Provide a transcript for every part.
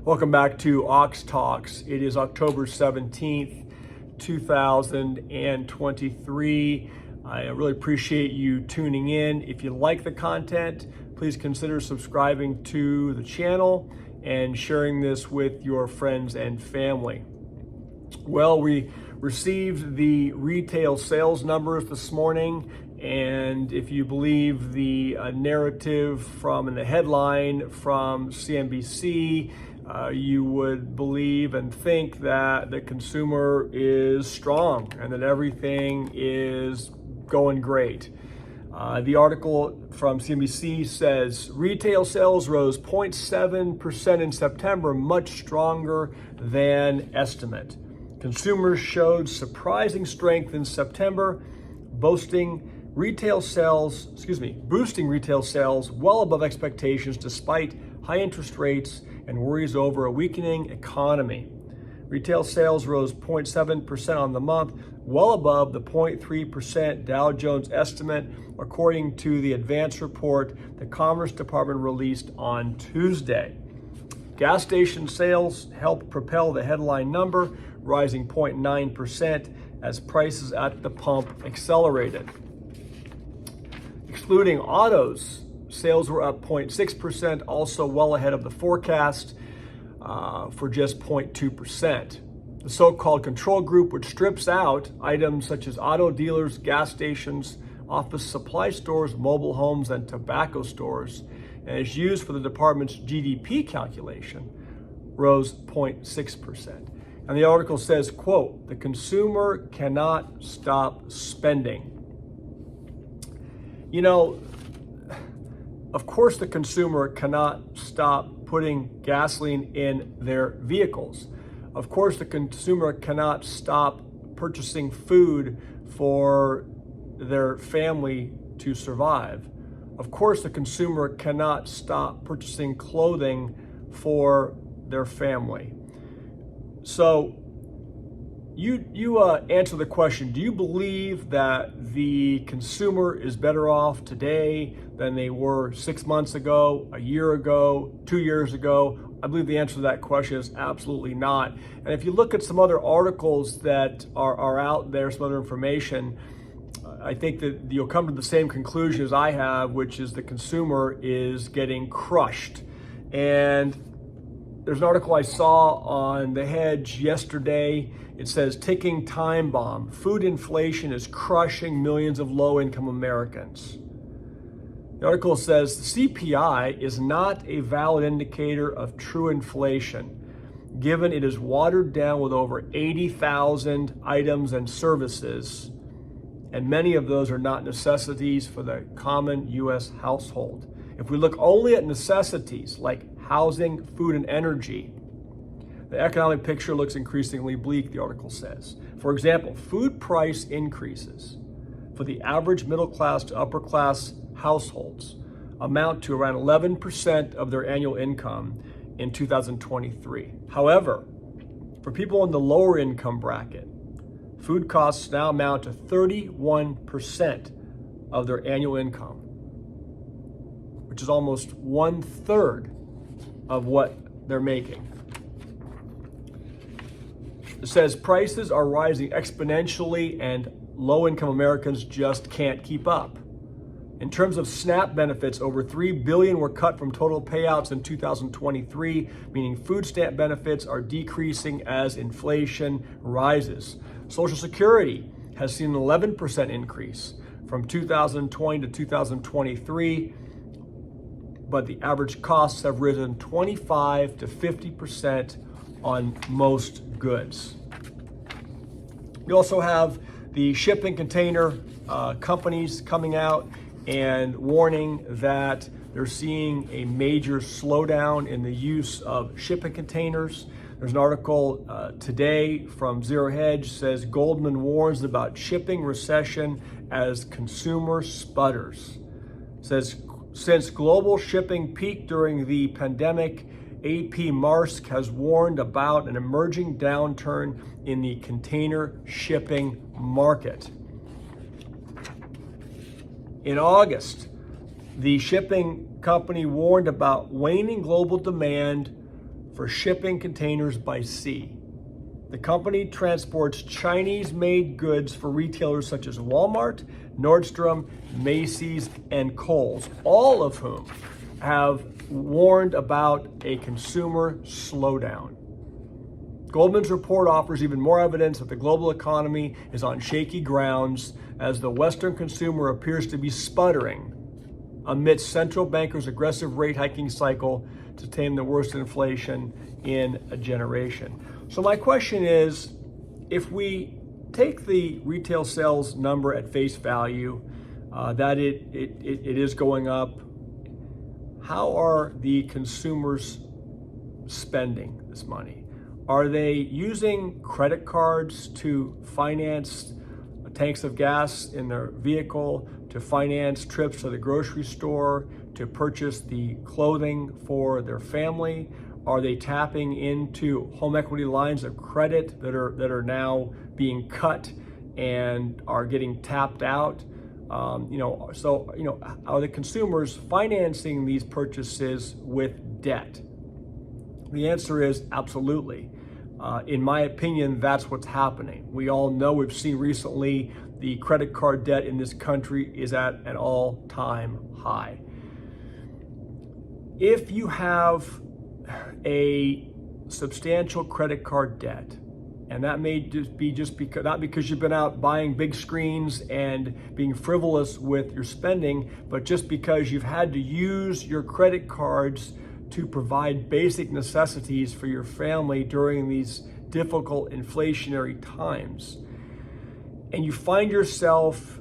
Welcome back to Ox Talks. It is October 17th, 2023. I really appreciate you tuning in. If you like the content, please consider subscribing to the channel and sharing this with your friends and family. Well, we received the retail sales numbers this morning, and if you believe the narrative in the headline from CNBC, you would believe and think that the consumer is strong and that everything is going great. The article from CNBC says retail sales rose 0.7% in September, much stronger than estimate. Consumers showed surprising strength in September, boosting retail sales well above expectations despite high interest rates and worries over a weakening economy. Retail sales rose 0.7% on the month, well above the 0.3% Dow Jones estimate, according to the advance report the Commerce Department released on Tuesday. Gas station sales helped propel the headline number, rising 0.9% as prices at the pump accelerated. Excluding autos, sales were up 0.6%, also well ahead of the forecast for just 0.2%. The so-called control group, which strips out items such as auto dealers, gas stations, office supply stores, mobile homes, and tobacco stores, and is used for the department's GDP calculation, rose 0.6%. And the article says, quote, "The consumer cannot stop spending." You know, of course the consumer cannot stop putting gasoline in their vehicles. Of course the consumer cannot stop purchasing food for their family to survive. Of course the consumer cannot stop purchasing clothing for their family. So you answer the question, do you believe that the consumer is better off today than they were 6 months ago, a year ago, 2 years ago? I believe the answer to that question is absolutely not. And if you look at some other articles that are out there, some other information, I think that you'll come to the same conclusion as I have, which is the consumer is getting crushed. And there's an article I saw on The Hedge yesterday. It says, ticking time bomb, food inflation is crushing millions of low-income Americans. The article says the CPI is not a valid indicator of true inflation, given it is watered down with over 80,000 items and services, and many of those are not necessities for the common U.S. household. If we look only at necessities like housing, food, and energy, the economic picture looks increasingly bleak, the article says. For example, food price increases for the average middle class to upper class households amount to around 11% of their annual income in 2023. However, for people in the lower income bracket, food costs now amount to 31% of their annual income, which is almost 1/3 of what they're making. It says prices are rising exponentially and low-income Americans just can't keep up. In terms of SNAP benefits, over $3 billion were cut from total payouts in 2023, meaning food stamp benefits are decreasing as inflation rises. Social Security has seen an 11% increase from 2020 to 2023, but the average costs have risen 25 to 50% on most goods. We also have the shipping container companies coming out and warning that they're seeing a major slowdown in the use of shipping containers. There's an article today from Zero Hedge says Goldman warns about shipping recession as consumer sputters. Says since global shipping peaked during the pandemic, AP Maersk has warned about an emerging downturn in the container shipping market. In August, the shipping company warned about waning global demand for shipping containers by sea. The company transports Chinese-made goods for retailers such as Walmart, Nordstrom, Macy's, and Kohl's, all of whom have warned about a consumer slowdown. Goldman's report offers even more evidence that the global economy is on shaky grounds as the Western consumer appears to be sputtering amidst central bankers' aggressive rate hiking cycle to tame the worst inflation in a generation. So my question is, if we take the retail sales number at face value, that it is going up, how are the consumers spending this money? Are they using credit cards to finance tanks of gas in their vehicle, to finance trips to the grocery store, to purchase the clothing for their family? Are they tapping into home equity lines of credit that are now being cut and are getting tapped out? Are the consumers financing these purchases with debt? The answer is absolutely. In my opinion, that's what's happening. We all know, we've seen recently, the credit card debt in this country is at an all-time high. If you have a substantial credit card debt, and that may just because, not because you've been out buying big screens and being frivolous with your spending, but just because you've had to use your credit cards to provide basic necessities for your family during these difficult inflationary times. And you find yourself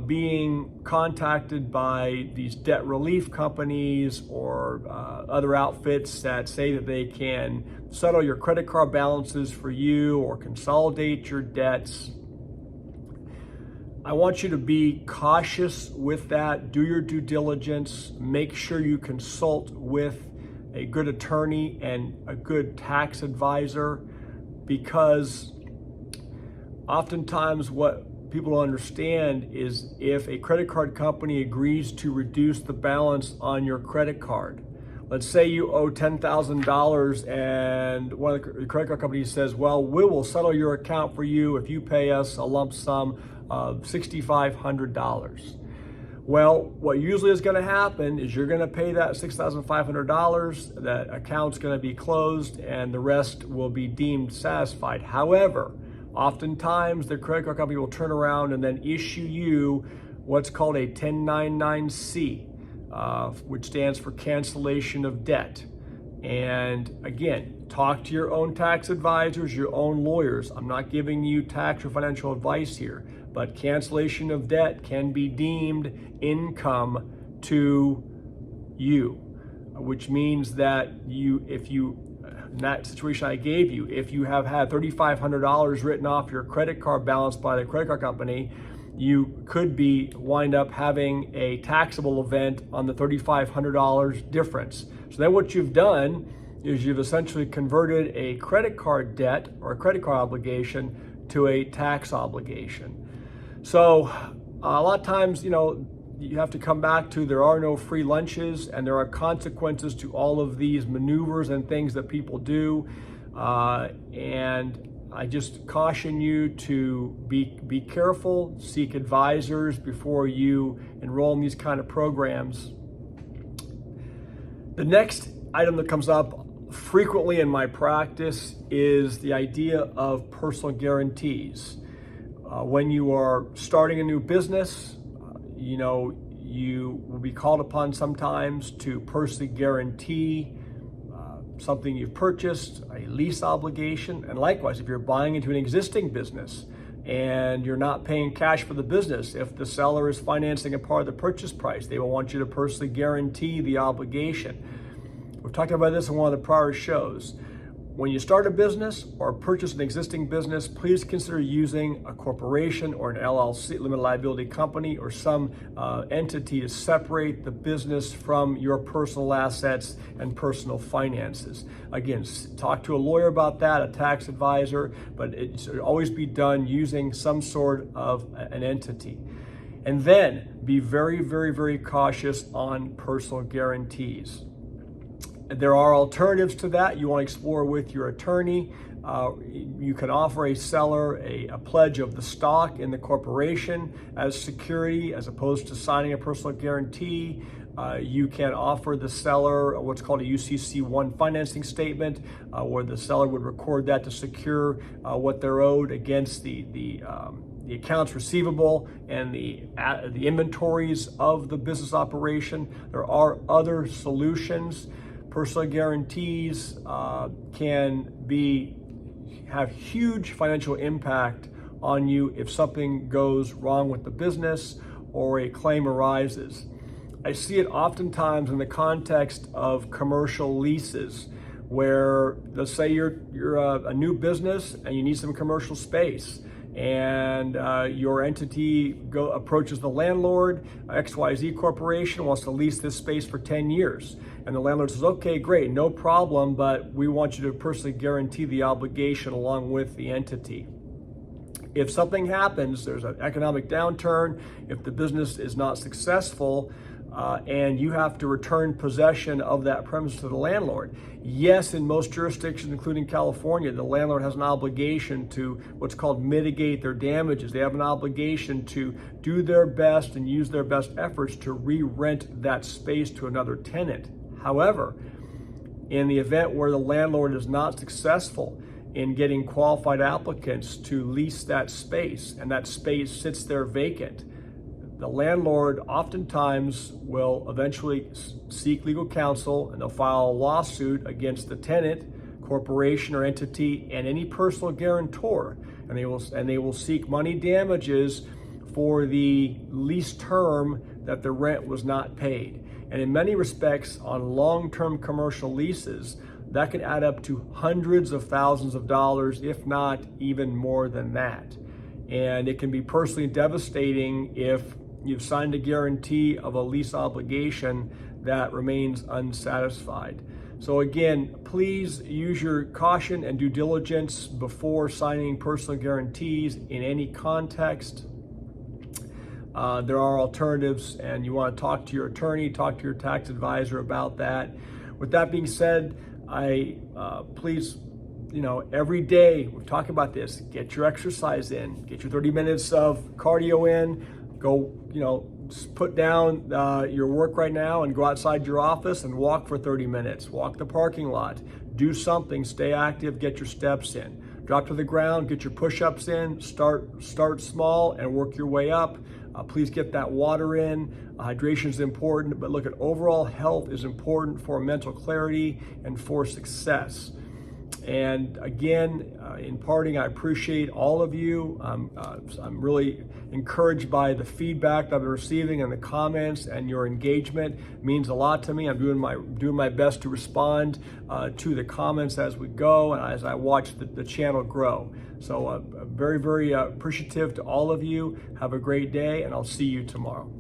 being contacted by these debt relief companies or other outfits that say that they can settle your credit card balances for you or consolidate your debts. I want you to be cautious with that. Do your due diligence. Make sure you consult with a good attorney and a good tax advisor, because oftentimes what people don't understand is if a credit card company agrees to reduce the balance on your credit card, let's say you owe $10,000 and one of the credit card companies says, well, we will settle your account for you if you pay us a lump sum of $6,500. Well, what usually is going to happen is you're going to pay that $6,500, that account's going to be closed, and the rest will be deemed satisfied. However, oftentimes the credit card company will turn around and then issue you what's called a 1099-C, which stands for Cancellation of Debt. And again, talk to your own tax advisors, your own lawyers. I'm not giving you tax or financial advice here, but cancellation of debt can be deemed income to you, which means that if you, in that situation I gave you, if you have had $3,500 written off your credit card balance by the credit card company, you could wind up having a taxable event on the $3,500 difference. So then what you've done is you've essentially converted a credit card debt or a credit card obligation to a tax obligation. So a lot of times, you have to come back to there are no free lunches, and there are consequences to all of these maneuvers and things that people do. And I just caution you to be careful, seek advisors before you enroll in these kind of programs. The next item that comes up frequently in my practice is the idea of personal guarantees. When you are starting a new business, you will be called upon sometimes to personally guarantee something you've purchased, a lease obligation. And likewise, if you're buying into an existing business and you're not paying cash for the business, if the seller is financing a part of the purchase price, they will want you to personally guarantee the obligation. We've talked about this in one of the prior shows. When you start a business or purchase an existing business, please consider using a corporation or an LLC, limited liability company, or some entity to separate the business from your personal assets and personal finances. Again, talk to a lawyer about that, a tax advisor, but it should always be done using some sort of an entity. And then be very, very, very cautious on personal guarantees. There are alternatives to that you want to explore with your attorney. You can offer a seller a pledge of the stock in the corporation as security as opposed to signing a personal guarantee. You can offer the seller what's called a UCC-1 financing statement, where the seller would record that to secure what they're owed against the accounts receivable and the inventories of the business operation. There are other solutions. Personal guarantees can have huge financial impact on you if something goes wrong with the business or a claim arises. I see it oftentimes in the context of commercial leases, where let's say you're a new business and you need some commercial space, and your entity approaches the landlord. XYZ Corporation wants to lease this space for 10 years. And the landlord says, okay, great, no problem, but we want you to personally guarantee the obligation along with the entity. If something happens, there's an economic downturn, if the business is not successful, and you have to return possession of that premise to the landlord. Yes, in most jurisdictions, including California, the landlord has an obligation to what's called mitigate their damages. They have an obligation to do their best and use their best efforts to re-rent that space to another tenant. However, in the event where the landlord is not successful in getting qualified applicants to lease that space, and that space sits there vacant, the landlord oftentimes will eventually seek legal counsel, and they'll file a lawsuit against the tenant, corporation or entity, and any personal guarantor, and they will seek money damages for the lease term that the rent was not paid. And in many respects, on long-term commercial leases, that can add up to hundreds of thousands of dollars, if not even more than that. And it can be personally devastating if you've signed a guarantee of a lease obligation that remains unsatisfied. So again, please use your caution and due diligence before signing personal guarantees in any context. There are alternatives, and you want to talk to your attorney, talk to your tax advisor about that. With that being said, please, every day we're talking about this, get your exercise in, get your 30 minutes of cardio in, go, put down your work right now and go outside your office and walk for 30 minutes, walk the parking lot, do something, stay active, get your steps in. Drop to the ground, get your push-ups in, start small and work your way up. Please get that water in. Hydration is important, but look at overall health is important for mental clarity and for success. And again, in parting, I appreciate all of you. I'm really encouraged by the feedback that I've been receiving and the comments, and your engagement means a lot to me. I'm doing my best to respond to the comments as we go and as I watch the channel grow. So very, very appreciative to all of you. Have a great day, and I'll see you tomorrow.